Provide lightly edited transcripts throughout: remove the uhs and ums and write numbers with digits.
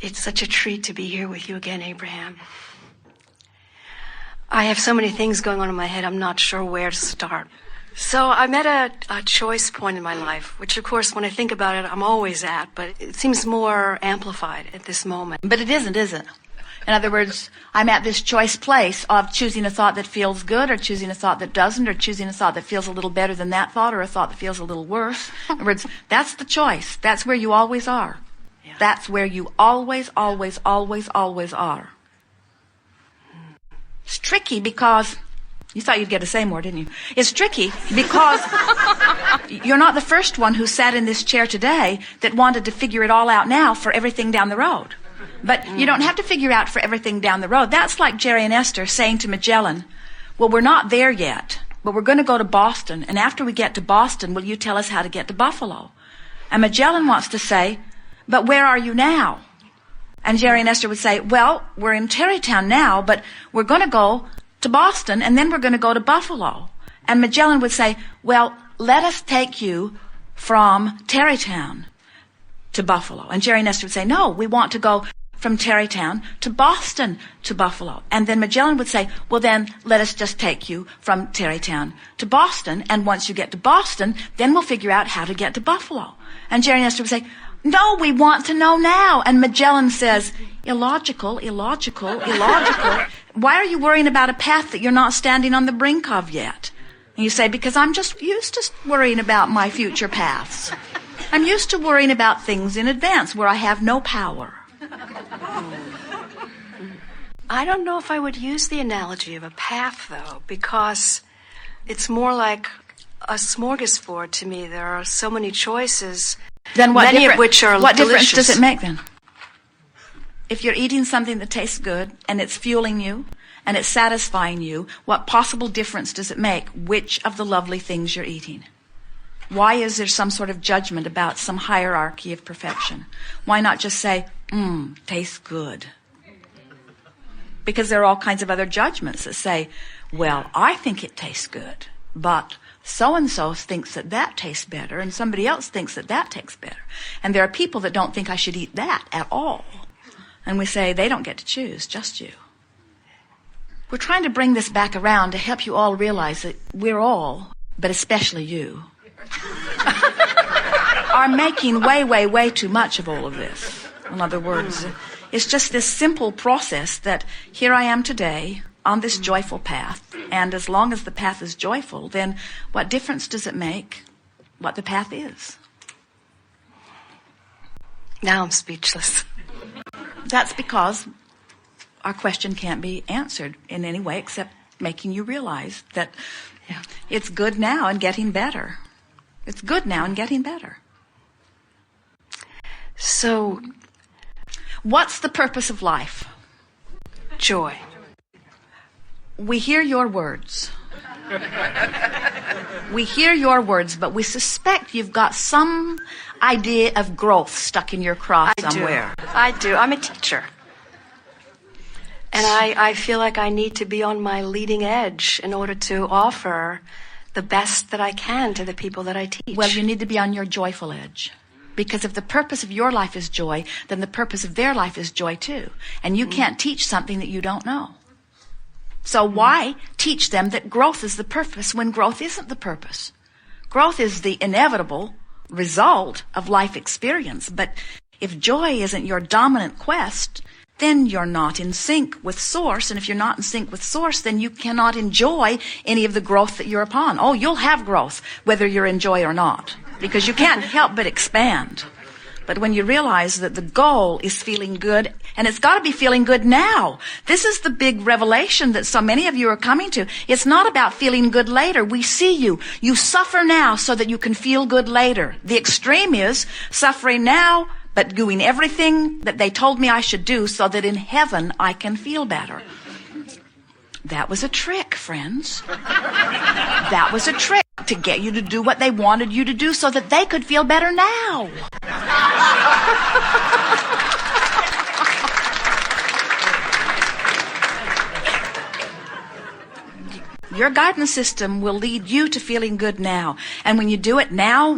It's such a treat to be here with you again, Abraham. I have so many things going on in my head, I'm not sure where to start. So I'm at a choice point in my life, which of course when I think about it, I'm always at, but it seems more amplified at this moment. But it isn't, is it? In other words, I'm at this choice place of choosing a thought that feels good or choosing a thought that doesn't or choosing a thought that feels a little better than that thought or a thought that feels a little worse. In other words, that's the choice. That's where you always are. Yeah. That's where you always, always, always, always are. It's tricky because... You thought you'd get to say more, didn't you? It's tricky because you're not the first one who sat in this chair today that wanted to figure it all out now for everything down the road. But you don't have to figure out for everything down the road. That's like Jerry and Esther saying to Magellan, well, we're not there yet, but we're going to go to Boston. And after we get to Boston, will you tell us how to get to Buffalo? And Magellan wants to say, but where are you now? And Jerry and Esther would say, well, we're in Tarrytown now, but we're going to go to Boston, and then we're going to go to Buffalo. And Magellan would say, well, let us take you from Tarrytown to Buffalo. And Jerry and Esther would say, no, we want to go from Tarrytown to Boston to Buffalo. And then Magellan would say, well, then let us just take you from Tarrytown to Boston, and once you get to Boston, then we'll figure out how to get to Buffalo. And Jerry and Esther would say, no, we want to know now. And Magellan says, illogical, illogical, illogical. Why are you worrying about a path that you're not standing on the brink of yet? And you say, because I'm just used to worrying about my future paths. I'm used to worrying about things in advance where I have no power. I don't know if I would use the analogy of a path, though, because it's more like a smorgasbord to me. There are so many choices, then many of which are what delicious. Difference does it make then? If you're eating something that tastes good and it's fueling you and it's satisfying you, what possible difference does it make which of the lovely things you're eating? Why is there some sort of judgment about some hierarchy of perfection? Why not just say, tastes good? Because there are all kinds of other judgments that say, well, I think it tastes good, but so-and-so thinks that that tastes better, and somebody else thinks that that tastes better. And there are people that don't think I should eat that at all. And we say, they don't get to choose, just you. We're trying to bring this back around to help you all realize that we're all, but especially you, are making way, way, way too much of all of this. In other words, it's just this simple process that here I am today on this joyful path. And as long as the path is joyful, then what difference does it make what the path is? Now I'm speechless. That's because our question can't be answered in any way except making you realize that it's good now and getting better. It's good now and getting better. So, what's the purpose of life? Joy. We hear your words. We hear your words, but we suspect you've got some idea of growth stuck in your craw somewhere. I do. I'm a teacher. And I feel like I need to be on my leading edge in order to offer the best that I can to the people that I teach. Well, you need to be on your joyful edge. Because if the purpose of your life is joy, then the purpose of their life is joy too. And you can't teach something that you don't know. So why teach them that growth is the purpose when growth isn't the purpose? Growth is the inevitable result of life experience. But if joy isn't your dominant quest, then you're not in sync with Source. And if you're not in sync with Source, then you cannot enjoy any of the growth that you're upon. Oh, you'll have growth whether you're in joy or not, because you can't help but expand. But when you realize that the goal is feeling good, and it's got to be feeling good now. This is the big revelation that so many of you are coming to. It's not about feeling good later. We see you. You suffer now so that you can feel good later. The extreme is suffering now, but doing everything that they told me I should do so that in heaven I can feel better. That was a trick, friends. That was a trick to get you to do what they wanted you to do so that they could feel better now. Your guidance system will lead you to feeling good now. And when you do it now,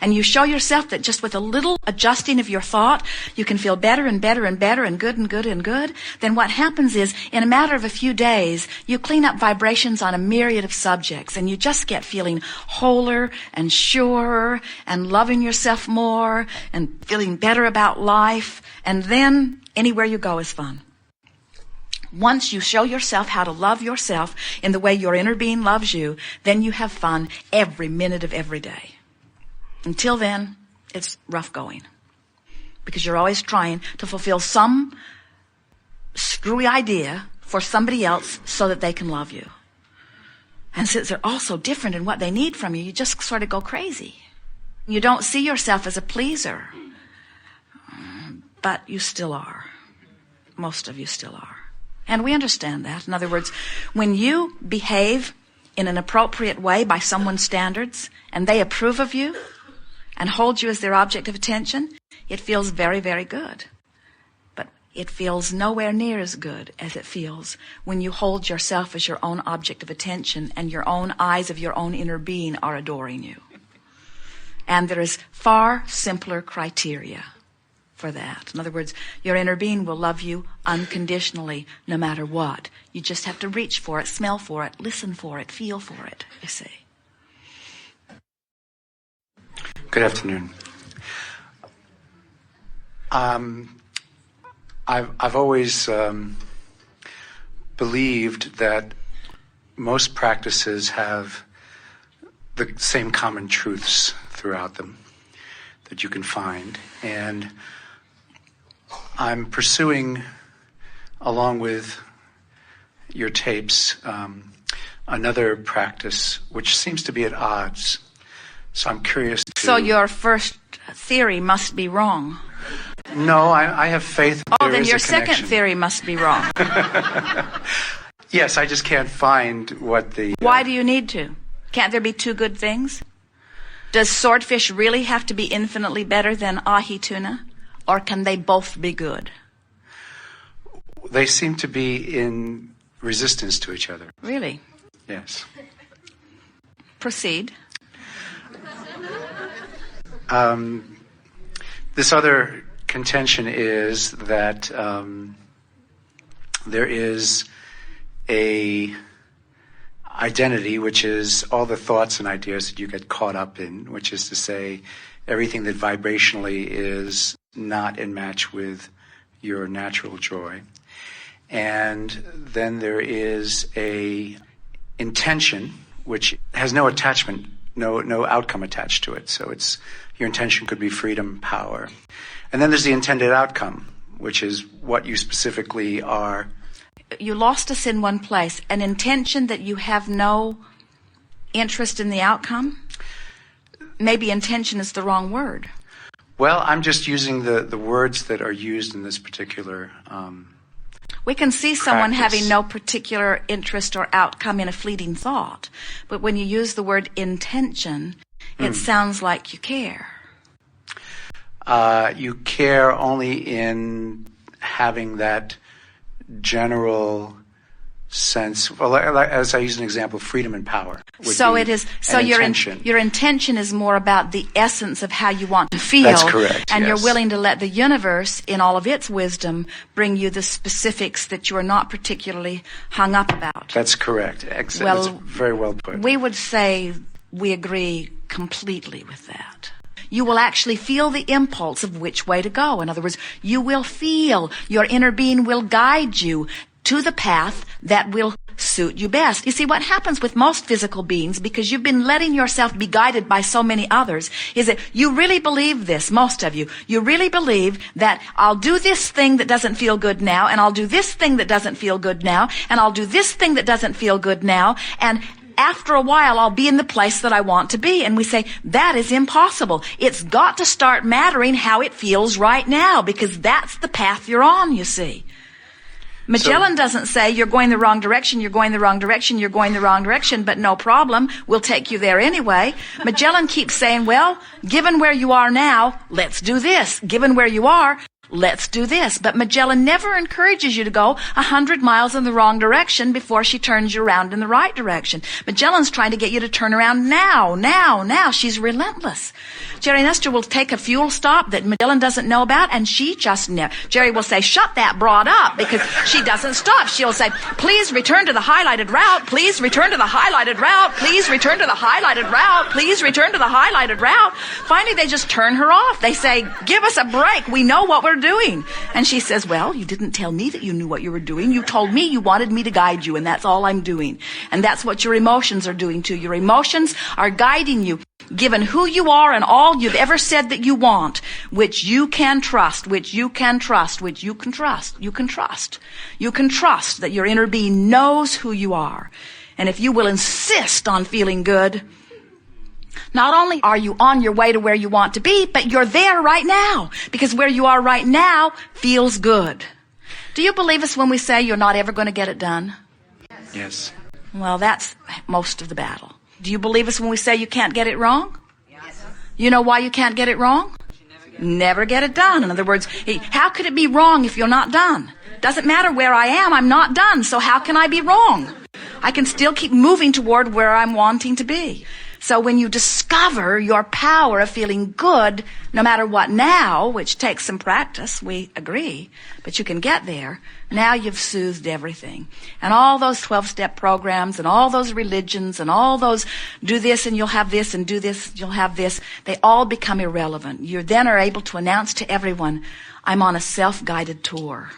and you show yourself that just with a little adjusting of your thought, you can feel better and better and better and good and good and good, then what happens is, in a matter of a few days, you clean up vibrations on a myriad of subjects, and you just get feeling wholer and surer and loving yourself more and feeling better about life. And then anywhere you go is fun. Once you show yourself how to love yourself in the way your inner being loves you, then you have fun every minute of every day. Until then, it's rough going. Because you're always trying to fulfill some screwy idea for somebody else so that they can love you. And since they're all so different in what they need from you, you just sort of go crazy. You don't see yourself as a pleaser. But you still are. Most of you still are. And we understand that. In other words, when you behave in an appropriate way by someone's standards, and they approve of you and hold you as their object of attention, it feels very, very good. But it feels nowhere near as good as it feels when you hold yourself as your own object of attention and your own eyes of your own inner being are adoring you. And there is far simpler criteria for that. In other words, your inner being will love you unconditionally no matter what. You just have to reach for it, smell for it, listen for it, feel for it, you see. Good afternoon. I've always believed that most practices have the same common truths throughout them that you can find. And I'm pursuing, along with your tapes, another practice which seems to be at odds. So I'm curious to... So your first theory must be wrong. No, I have faith that there then is your a connection. second theory must be wrong. Yes, I just can't find what the... Why do you need to? Can't there be two good things? Does swordfish really have to be infinitely better than ahi tuna? Or can they both be good? They seem to be in resistance to each other. Really? Yes. Proceed. This other contention is that there is a identity, which is all the thoughts and ideas that you get caught up in, which is to say everything that vibrationally is not in match with your natural joy. And then there is a intention which has no attachment, no outcome attached to it. So it's your intention could be freedom, power. And then there's the intended outcome, which is what you specifically are. You lost us in one place. An intention that you have no interest in the outcome? Maybe intention is the wrong word. Well, I'm just using the words that are used in this particular we can see someone practice. having no particular interest or outcome in a fleeting thought. But when you use the word intention, it sounds like you care. You care only in having that general sense, well, as I use an example, freedom and power. So it is. So your intention is more about the essence of how you want to feel. That's correct. And yes. you're willing to let the universe, in all of its wisdom, bring you the specifics that you are not particularly hung up about. That's correct. Well, that's very well put. We would say we agree completely with that. You will actually feel the impulse of which way to go. In other words, you will feel your inner being will guide you to the path that will suit you best. You see, what happens with most physical beings, because you've been letting yourself be guided by so many others, is that you really believe this, most of you. You really believe that I'll do this thing that doesn't feel good now, and I'll do this thing that doesn't feel good now, and I'll do this thing that doesn't feel good now, and after a while, I'll be in the place that I want to be. And we say, that is impossible. It's got to start mattering how it feels right now, because that's the path you're on, you see. Magellan doesn't say, you're going the wrong direction, you're going the wrong direction, you're going the wrong direction, but no problem, we'll take you there anyway. Magellan keeps saying, well, given where you are now, let's do this. Given where you are, Let's do this. But Magellan never encourages you to go 100 miles in the wrong direction before she turns you around in the right direction. Magellan's trying to get you to turn around now. She's relentless. Jerry Nestor will take a fuel stop that Magellan doesn't know about, and she just never. Jerry will say, shut that broad up, because she doesn't stop. She'll say, please return to the highlighted route. Please return to the highlighted route. Please return to the highlighted route. Please return to the highlighted route. Finally, they just turn her off. They say, give us a break. We know what we're doing. And she says, well, you didn't tell me that you knew what you were doing. You told me you wanted me to guide you, and that's all I'm doing. And that's what your emotions are doing too. Your emotions are guiding you, given who you are and all you've ever said that you want, which you can trust, which you can trust, which you can trust. You can trust. You can trust that your inner being knows who you are. And if you will insist on feeling good, not only are you on your way to where you want to be, but you're there right now, because where you are right now feels good. Do you believe us when we say you're not ever going to get it done? Yes. Well, that's most of the battle. Do you believe us when we say you can't get it wrong? Yes. You know why you can't get it wrong? Never get it done. In other words, how could it be wrong if you're not done? Doesn't matter where I am, I'm not done, so how can I be wrong? I can still keep moving toward where I'm wanting to be. So when you discover your power of feeling good, no matter what now, which takes some practice, we agree, but you can get there, now you've soothed everything. And all those 12-step programs and all those religions and all those do this and you'll have this and do this, you'll have this, they all become irrelevant. You then are able to announce to everyone, I'm on a self-guided tour.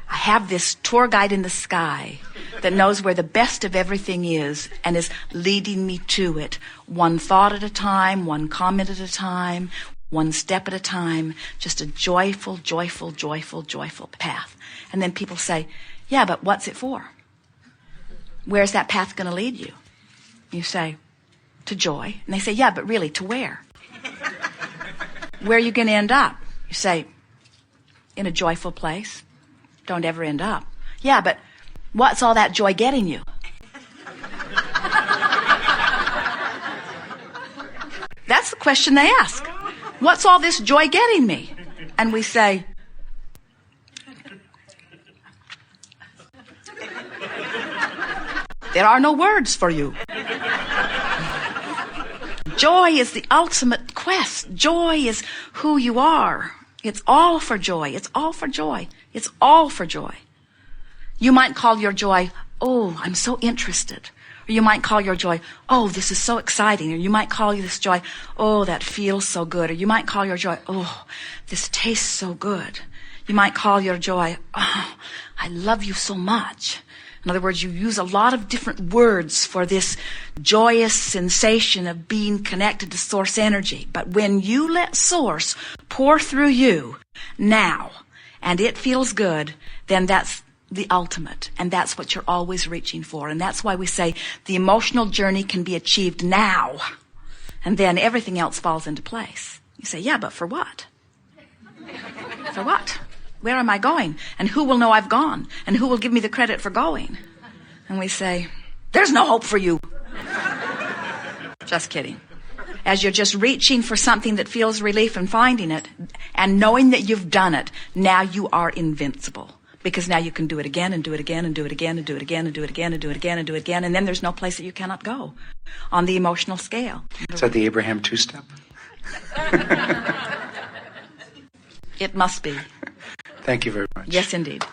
I have this tour guide in the sky that knows where the best of everything is and is leading me to it, one thought at a time, one comment at a time, one step at a time, just a joyful, joyful, joyful, joyful path. And then people say, yeah, but what's it for? Where's that path going to lead you? You say, to joy. And they say, yeah, but really, to where? Where are you going to end up? You say, in a joyful place. Don't ever end up. Yeah, but what's all that joy getting you? That's the question they ask. What's all this joy getting me? And we say, there are no words for you. Joy is the ultimate quest. Joy is who you are. It's all for joy. It's all for joy. It's all for joy. You might call your joy, oh, I'm so interested. Or you might call your joy, oh, this is so exciting. Or you might call this joy, oh, that feels so good. Or you might call your joy, oh, this tastes so good. You might call your joy, oh, I love you so much. In other words, you use a lot of different words for this joyous sensation of being connected to source energy. But when you let source pour through you now, and it feels good, then that's the ultimate. And that's what you're always reaching for. And that's why we say the emotional journey can be achieved now. And then everything else falls into place. You say, yeah, but for what? For what? Where am I going? And who will know I've gone? And who will give me the credit for going? And we say, there's no hope for you. Just kidding. As you're just reaching for something that feels relief and finding it, and knowing that you've done it, now you are invincible. Because now you can do it again and do it again and do it again and do it again and do it again and do it again and do it again. And then there's no place that you cannot go on the emotional scale. Is that the Abraham two-step? It must be. Thank you very much. Yes, indeed.